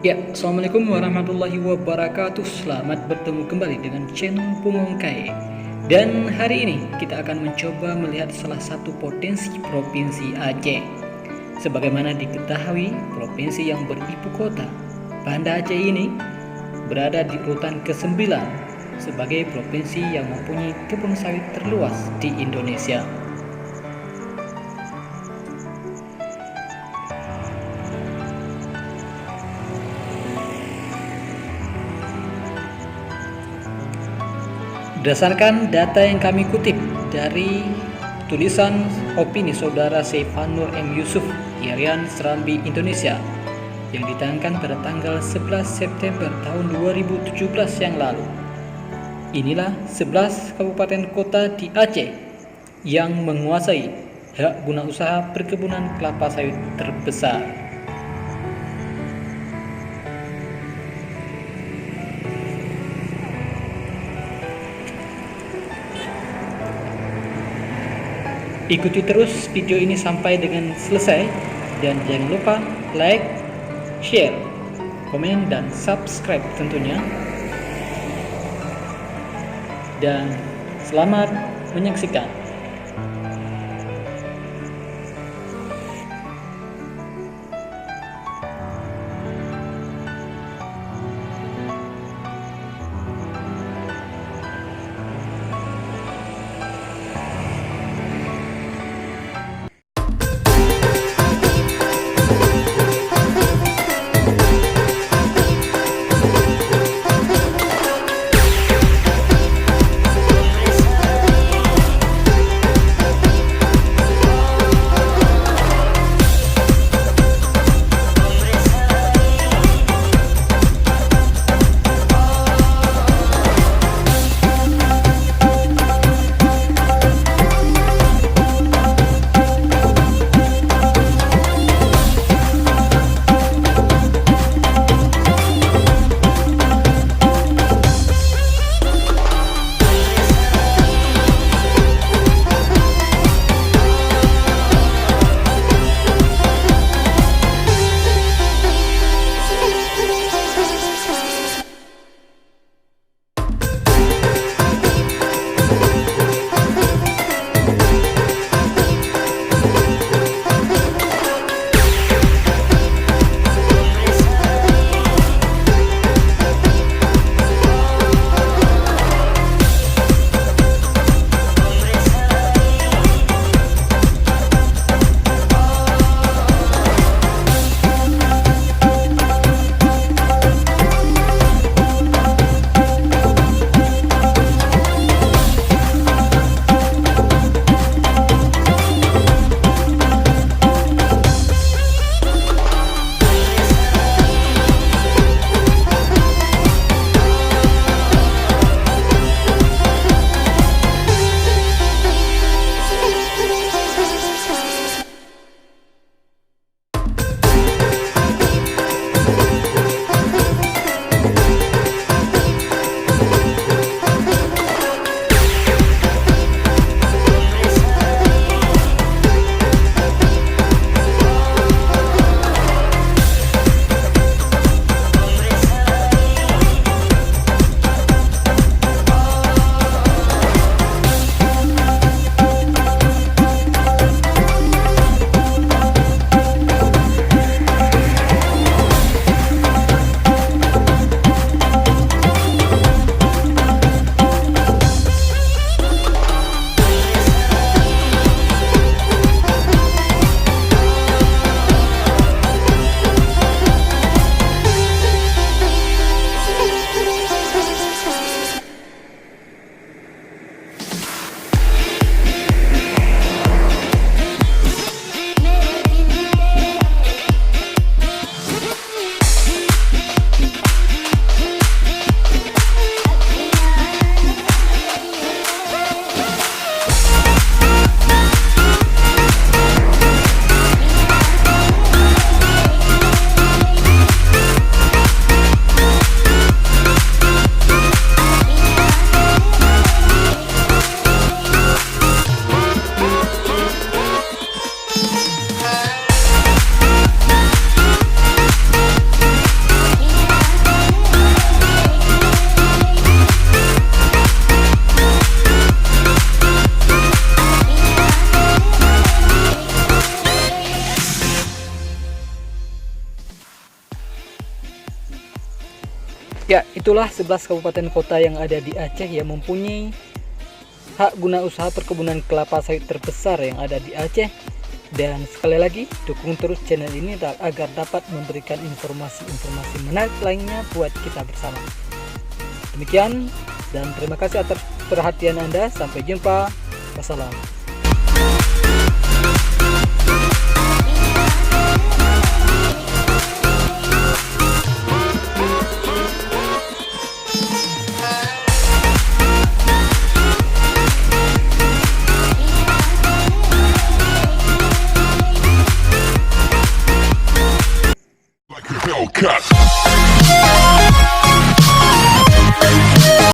Ya, Assalamualaikum warahmatullahi wabarakatuh. Selamat bertemu kembali dengan channel Pungongkai. Dan hari ini kita akan mencoba melihat salah satu potensi Provinsi Aceh. Sebagaimana diketahui, provinsi yang beribu kota Banda Aceh ini berada di urutan ke-9 sebagai provinsi yang mempunyai kebun sawit terluas di Indonesia. Berdasarkan data yang kami kutip dari tulisan opini saudara Seifanur M. Yusuf di harian Serambi Indonesia yang ditayangkan pada tanggal 11 September tahun 2017 yang lalu. Inilah 11 kabupaten kota di Aceh yang menguasai hak guna usaha perkebunan kelapa sawit terbesar. Ikuti terus video ini sampai dengan selesai dan jangan lupa like, share, komen, dan subscribe tentunya. Dan selamat menyaksikan. Itulah 11 kabupaten kota yang ada di Aceh yang mempunyai hak guna usaha perkebunan kelapa sawit terbesar yang ada di Aceh. Dan sekali lagi, dukung terus channel ini agar dapat memberikan informasi-informasi menarik lainnya buat kita bersama. Demikian, dan terima kasih atas perhatian Anda. Sampai jumpa. Wassalam. Like a Hellcat.